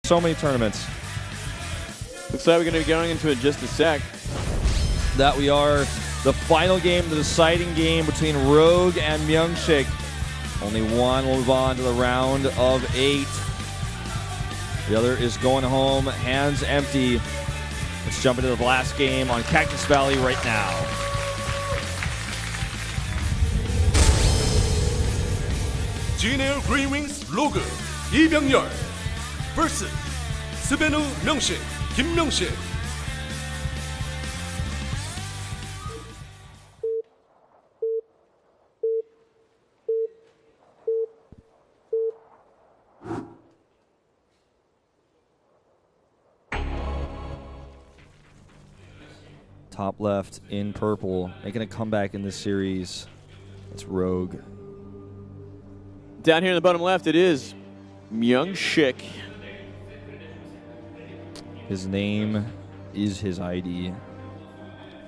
So many tournaments. Looks like we're going to be going into it in just a sec. That we are. The final game, the deciding game between Rogue and MyuNgSiK. Only one will move on to the round of 8. The other is going home, hands empty. Let's jump into the last game on Cactus Valley right now. Junior Green Wings Rogue 이병열 vs 스베누 명식 김명식. Top left in purple, making a comeback in this series. It's Rogue. Down here in the bottom left, it is MyuNgSiK. His name is his ID.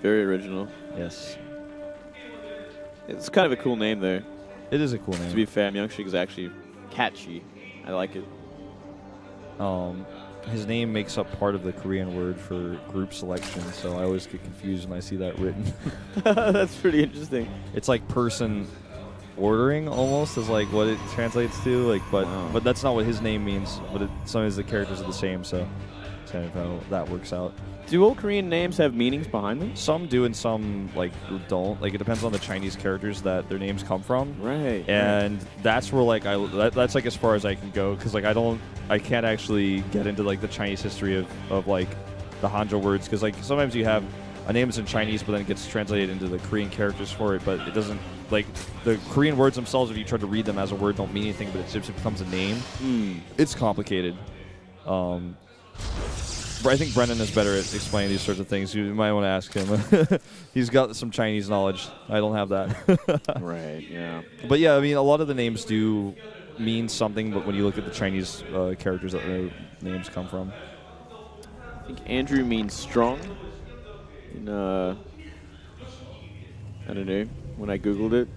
Very original. Yes. It's kind of a cool name there. It is a cool name. To be fair, MyuNgSiK is actually catchy. I like it. His name makes up part of the Korean word for group selection, so I always get confused when I see that written. That's pretty interesting. It's like person ordering almost is like what it translates to, like, but that's not what his name means. But sometimes the characters are the same, so that's kind of how that works out. Do all Korean names have meanings behind them? Some do and some like don't. Like it depends on the Chinese characters that their names come from. Right. And that's where like that's like as far as I can go, because like I can't actually get into like the Chinese history of like the Hanja words, because like sometimes you have a name is in Chinese but then it gets translated into the Korean characters for it, but it doesn't, like the Korean words themselves, if you try to read them as a word, don't mean anything, but it just becomes a name. It's complicated. I think Brendan is better at explaining these sorts of things. You might want to ask him. He's got some Chinese knowledge. I don't have that. Right, yeah. But yeah, I mean, a lot of the names do mean something, but when you look at the Chinese characters that their names come from. I think Andrew means strong. In, I don't know, when I Googled it.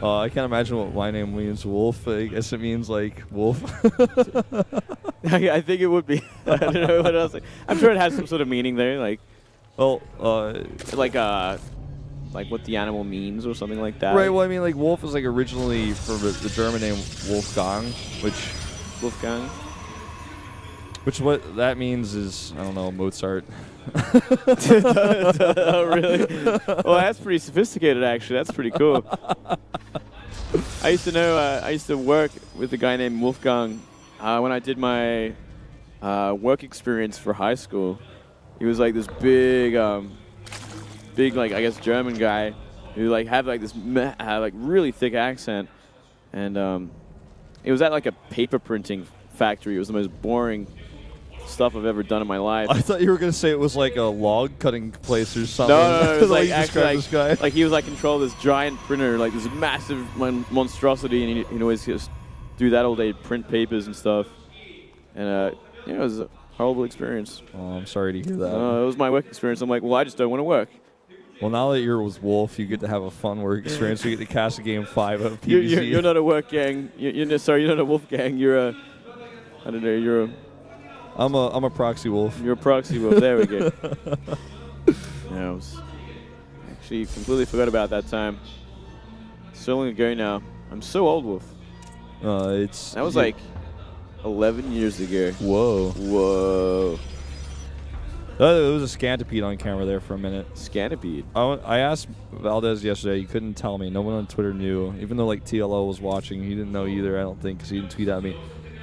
I can't imagine what my name means, Wolf. I guess it means like wolf. I think it would be. I don't know what else. I'm sure it has some sort of meaning there, like, well, like what the animal means or something like that. Right. Well, I mean, like wolf is like originally from the German name Wolfgang, which what that means is, I don't know, Mozart. Oh, really? Well, that's pretty sophisticated, actually. That's pretty cool. I used to know. I used to work with a guy named Wolfgang when I did my work experience for high school. He was like this big, like I guess German guy who like had like this like really thick accent, and it was at like a paper printing factory. It was the most boring stuff I've ever done in my life. I thought you were going to say it was like a log cutting place or something. No, it was like actually this guy. Like he was like control this giant printer, like this massive monstrosity, and he'd always just do that all day, print papers and stuff. And it was a horrible experience. Oh, I'm sorry to hear that. It was my work experience. I'm like, well, I just don't want to work. Well, now that you're with Wolf, you get to have a fun work experience. You get to cast a game 5 of PvZ. You're not a work gang. Sorry, you're not a Wolf gang. You're a, I don't know, you're a... I'm a proxy wolf. You're a proxy wolf. There we go. No, actually completely forgot about that time. So long ago now. I'm so old, Wolf. That was like 11 years ago. Whoa. It was a scantipede on camera there for a minute. Scantipede? I asked Valdez yesterday. He couldn't tell me. No one on Twitter knew. Even though like TLO was watching, he didn't know either, I don't think, because he didn't tweet at me.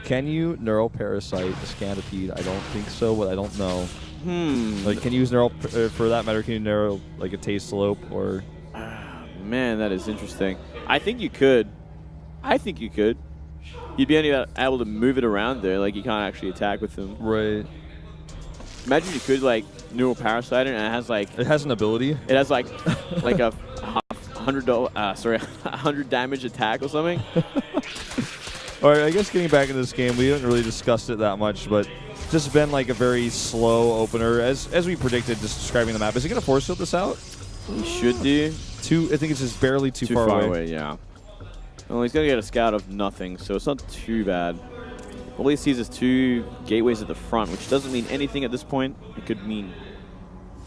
Can you neuroparasite a scantipede? I don't think so, but I don't know. Like, can you use for that matter, can you neuro like a taste slope or? Man, that is interesting. I think you could. You'd be only able to move it around there. Like, you can't actually attack with them. Right. Imagine you could like neuroparasite it, and it has like. It has an ability. It has like a $100 damage attack or something. All right, I guess getting back into this game, we haven't really discussed it that much, but it's just been like a very slow opener, as we predicted, just describing the map. Is he going to force field this out? He should do. I think it's just barely too far away. Yeah. Well, he's going to get a scout of nothing, so it's not too bad. All he sees is 2 gateways at the front, which doesn't mean anything at this point. It could mean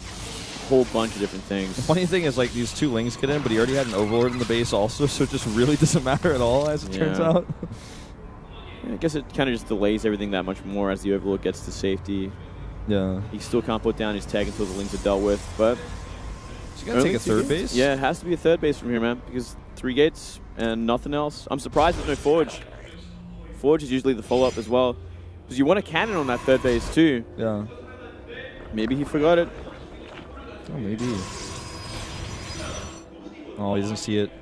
a whole bunch of different things. The funny thing is, like, these 2 Lings get in, but he already had an Overlord in the base also, so it just really doesn't matter at all, as it turns out. I guess it kind of just delays everything that much more as the Overlord gets to safety. Yeah. He still can't put down his tag until the Lings are dealt with, but... Is he going to take a 3rd base? Yeah, it has to be a 3rd base from here, man, because 3 gates and nothing else. I'm surprised there's no Forge. Forge is usually the follow-up as well. Because you want a cannon on that 3rd base too. Yeah. Maybe he forgot it. Oh, maybe. Oh, he doesn't see it.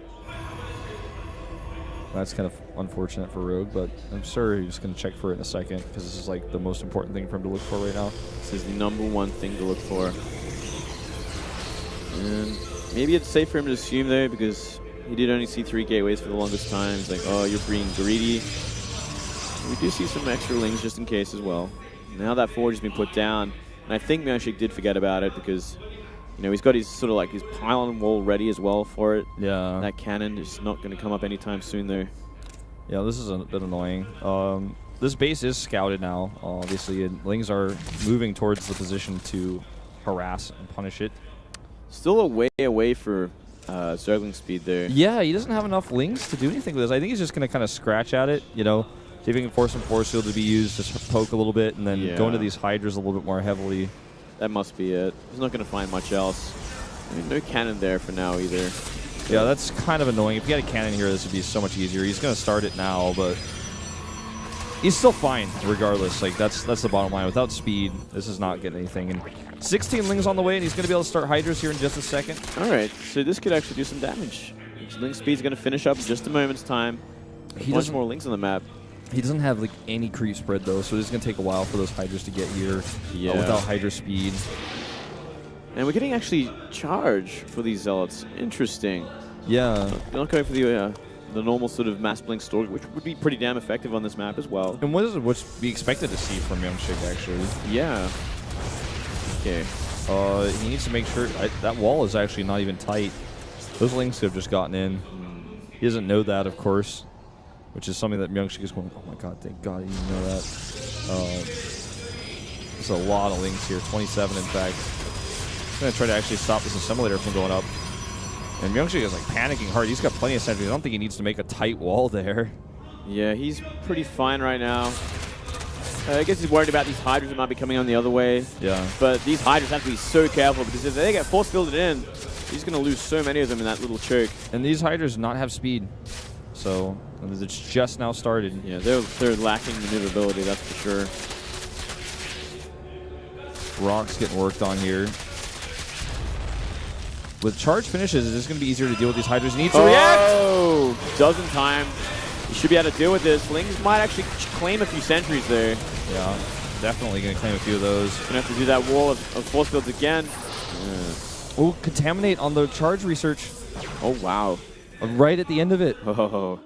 That's kind of unfortunate for Rogue, but I'm sure he's going to check for it in a second because this is like the most important thing for him to look for right now. This is the #1 thing to look for. And maybe it's safe for him to assume though, because he did only see 3 gateways for the longest time. He's like, oh, you're being greedy. We do see some extra Lings just in case as well. Now that Forge has been put down, and I think MyuNgSiK did forget about it because, you know, he's got his sort of like his pylon wall ready as well for it. Yeah. That cannon is not going to come up anytime soon though. Yeah, this is a bit annoying. This base is scouted now, obviously, and Lings are moving towards the position to harass and punish it. Still a way away for Zergling speed there. Yeah, he doesn't have enough Lings to do anything with this. I think he's just going to kind of scratch at it, you know. See if he can force some Force Field to be used, just poke a little bit, and then go into these Hydras a little bit more heavily. That must be it. He's not going to find much else. I mean, no cannon there for now either. Yeah, that's kind of annoying. If he had a cannon here, this would be so much easier. He's going to start it now, but he's still fine regardless. Like, that's the bottom line. Without speed, this is not getting anything. And 16 Lings on the way, and he's going to be able to start Hydras here in just a second. All right, so this could actually do some damage. Ling speed's going to finish up in just a moment's time. He does more Lings on the map. He doesn't have like any creep spread though, so it's going to take a while for those Hydras to get here without Hydra speed. And we're getting actually charge for these Zealots. Interesting. Yeah. They're not going for the normal sort of mass blink storage, which would be pretty damn effective on this map as well. And what is it what's be expected to see from MyuNgSiK actually? Yeah. Okay. He needs to make sure that wall is actually not even tight. Those Lings have just gotten in. He doesn't know that, of course, which is something that MyuNgSiK is going, oh my god, thank god he didn't know that. There's a lot of Lings here, 27 in fact. I'm going to try to actually stop this assimilator from going up. And MyuNgSiK is like panicking hard. He's got plenty of sentries. I don't think he needs to make a tight wall there. Yeah, he's pretty fine right now. I guess he's worried about these Hydras that might be coming on the other way. Yeah. But these Hydras have to be so careful because if they get force fielded in, he's going to lose so many of them in that little choke. And these Hydras do not have speed. So it's just now started. Yeah, they're lacking maneuverability, that's for sure. Rock's getting worked on here. With charge finishes, it's just going to be easier to deal with these Hydras. He needs to react! Oh, doesn't time. He should be able to deal with this. Lings might actually claim a few sentries there. Yeah, definitely going to claim a few of those. Going to have to do that wall of force fields again. Yeah. Oh, contaminate on the charge research. Oh, wow. Right at the end of it. Oh,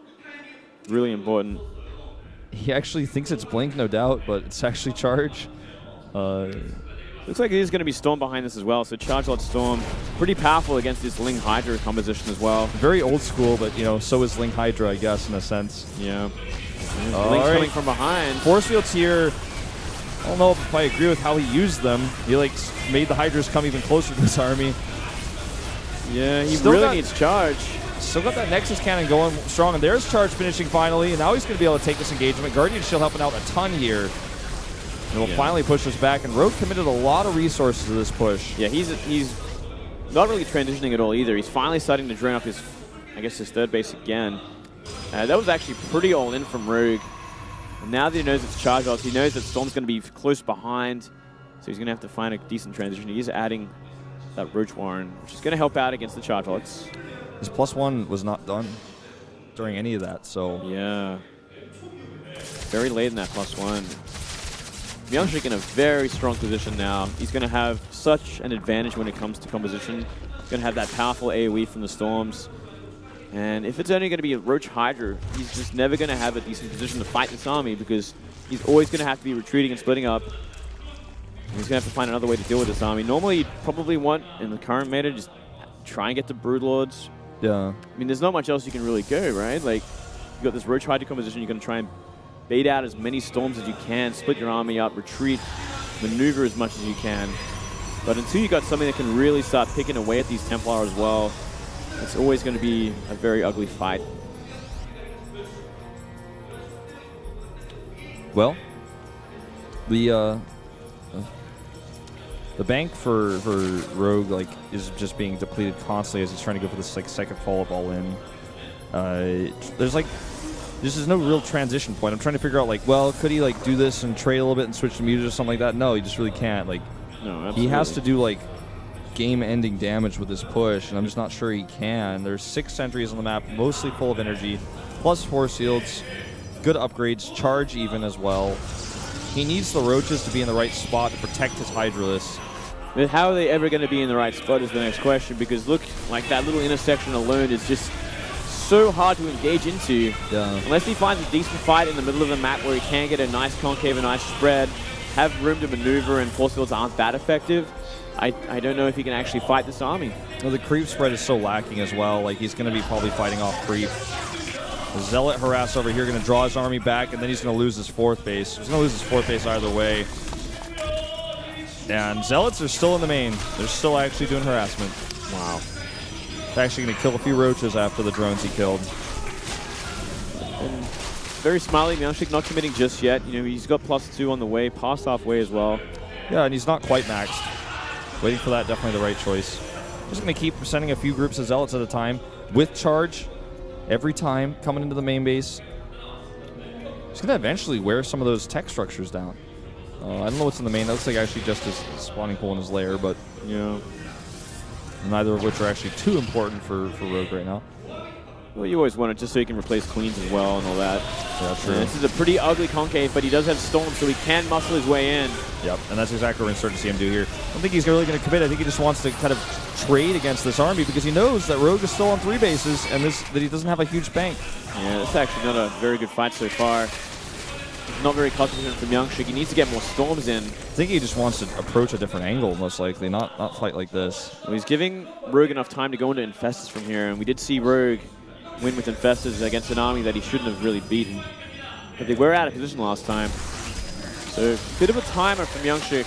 really important. He actually thinks it's blink, no doubt, but it's actually charge. Looks like it is going to be Storm behind this as well, so Charge Lot Storm, pretty powerful against this Ling Hydra composition as well. Very old school, but, you know, so is Ling Hydra, I guess, in a sense. Yeah. Ling's coming from behind. Force Fields here. I don't know if I agree with how he used them. He, like, made the Hydras come even closer to this army. Yeah, he really needs charge. Still got that Nexus Cannon going strong, and there's charge finishing finally, and now he's going to be able to take this engagement. Guardian Shield helping out a ton here. And will finally push us back, and Rogue committed a lot of resources to this push. Yeah, he's not really transitioning at all either. He's finally starting to drain up his, I guess, his 3rd base again. That was actually pretty all in from Rogue. And now that he knows it's charge loss, he knows that Storm's going to be close behind, so he's going to have to find a decent transition. He is adding that Roach Warren, which is going to help out against the charge lots. His +1 was not done during any of that, so... Yeah. Very late in that +1. MyuNgSiK in a very strong position now. He's going to have such an advantage when it comes to composition. He's going to have that powerful AoE from the Storms. And if it's only going to be a Roach Hydra, he's just never going to have a decent position to fight this army because he's always going to have to be retreating and splitting up. And he's going to have to find another way to deal with this army. Normally, you'd probably want, in the current meta, just try and get the Broodlords. Yeah. I mean, there's not much else you can really go, right? Like, you got this Roach Hydra composition, you're going to try and bait out as many storms as you can, split your army up, retreat, maneuver as much as you can. But until you got something that can really start picking away at these Templar as well, it's always going to be a very ugly fight. Well, the bank for Rogue like is just being depleted constantly as he's trying to go for this like second follow-up all in. There's no real transition point. I'm trying to figure out like, well, could he like do this and trade a little bit and switch to muted or something like that? No, he just really can't. Like, No, absolutely. he has to do like game-ending damage with this push, and I'm just not sure he can. There's 6 sentries on the map, mostly full of energy, plus 4 shields, good upgrades, charge even as well. He needs the roaches to be in the right spot to protect his Hydralisk. But how are they ever going to be in the right spot is the next question, because look, like that little intersection alone is just so hard to engage into. Yeah. Unless he finds a decent fight in the middle of the map where he can get a nice concave, a nice spread, have room to maneuver, and force fields aren't that effective, I don't know if he can actually fight this army. Well, the creep spread is so lacking as well. Like, he's going to be probably fighting off creep. Zealot harass over here, going to draw his army back, and then he's going to lose his 4th base. He's going to lose his 4th base either way. And Zealots are still in the main. They're still actually doing harassment. Wow. They're actually going to kill a few roaches after the drones he killed. And very smiley, MyuNgSiK not committing just yet. You know, he's got +2 on the way, past halfway as well. Yeah, and he's not quite maxed. Waiting for that, definitely the right choice. Just going to keep sending a few groups of Zealots at a time with charge every time coming into the main base. He's going to eventually wear some of those tech structures down. I don't know what's in the main. That looks like actually just his spawning pool in his lair, but Yeah. neither of which are actually too important for Rogue right now. Well, you always want it just so you can replace queens as well and all that. Yeah, true. This is a pretty ugly concave, but he does have storms, so he can muscle his way in. Yep, and that's exactly what we're starting to see him do here. I don't think he's really going to commit. I think he just wants to kind of trade against this army because he knows that Rogue is still on 3 bases and that he doesn't have a huge bank. Yeah, that's actually not a very good fight so far. Not very confident from MyuNgSiK. He needs to get more storms in. I think he just wants to approach a different angle, most likely, not fight like this. Well, he's giving Rogue enough time to go into Infestus from here, and we did see Rogue win with Infestus against an army that he shouldn't have really beaten. But they were out of position last time. So, bit of a timer from MyuNgSiK.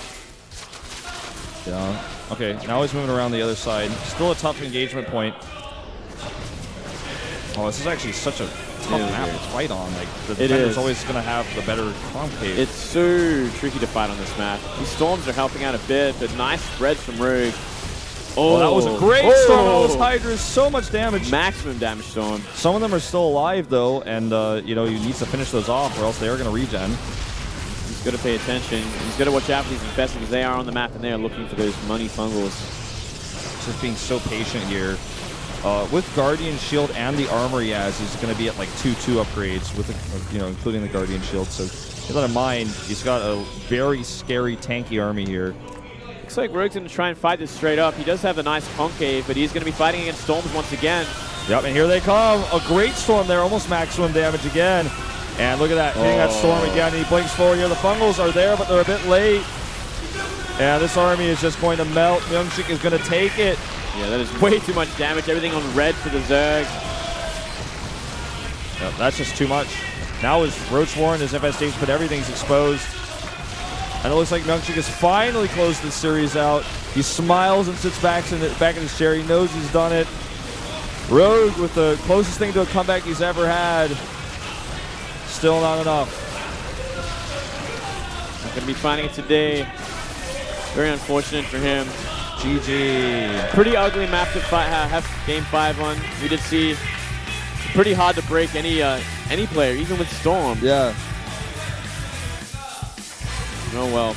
Yeah. Okay, now he's moving around the other side. Still a tough engagement point. Oh, this is actually such a tough map to fight on. Like, the defender's always going to have the better concave. It's so tricky to fight on this map. These storms are helping out a bit, but nice spreads from Rogue. Oh, that was a great storm. All those Hydras, so much damage. Maximum damage storm. Some of them are still alive, though, and, you know, he needs to finish those off or else they are going to regen. He's got to pay attention. He's got to watch out for these infestings because they are on the map and they are looking for those money fungals. Just being so patient here. With Guardian Shield and the armor he has, he's going to be at like 2/2 upgrades, with you know, including the Guardian Shield. So keep that in mind. He's got a very scary tanky army here. Looks like Rogue's going to try and fight this straight up. He does have a nice concave, but he's going to be fighting against storms once again. Yep, and here they come. A great storm there, almost maximum damage again. And look at that, hitting that storm again. He blinks forward here. The fungals are there, but they're a bit late. And this army is just going to melt. MyuNgSiK is going to take it. Yeah, that is way too much damage. Everything on red for the Zerg. Yep, that's just too much. Now his Roach Warren, his infestation, but everything's exposed. And it looks like MyuNgSiK has finally closed this series out. He smiles and sits back in his chair. He knows he's done it. Rogue with the closest thing to a comeback he's ever had. Still not enough. Not going to be finding it today. Very unfortunate for him. GG. Pretty ugly map to have game 5 on. We did see it's pretty hard to break any player, even with Storm. Yeah. Oh well.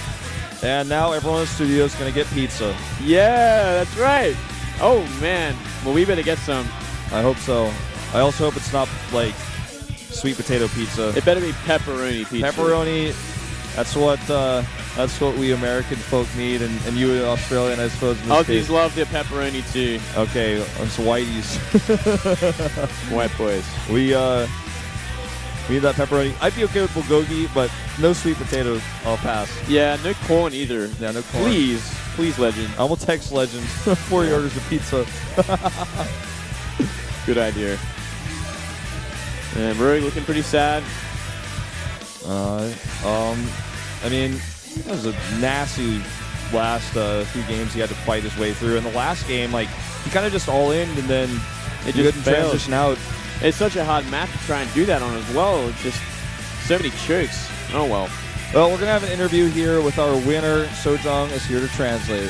And now everyone in the studio is going to get pizza. Yeah, that's right. Oh man. Well, we better get some. I hope so. I also hope it's not like sweet potato pizza. It better be pepperoni pizza. Pepperoni. That's what we American folk need, and you in Australia, and I suppose in this case. Aussies love their pepperoni too. Okay, it's whiteys. White boys. We need that pepperoni. I'd be okay with bulgogi, but no sweet potatoes. I'll pass. Yeah, no corn either. Yeah, no corn. Please, Legend. I will text Legend before he orders the pizza. Good idea. And Rogue looking pretty sad. I mean, that was a nasty last few games he had to fight his way through. In the last game, like, he kind of just all-in and then It he just couldn't failed. transition out. It's such a hard map to try and do that on as well. It's just so many chokes. Oh, well. Well, we're going to have an interview here with our winner. Sojong is here to translate.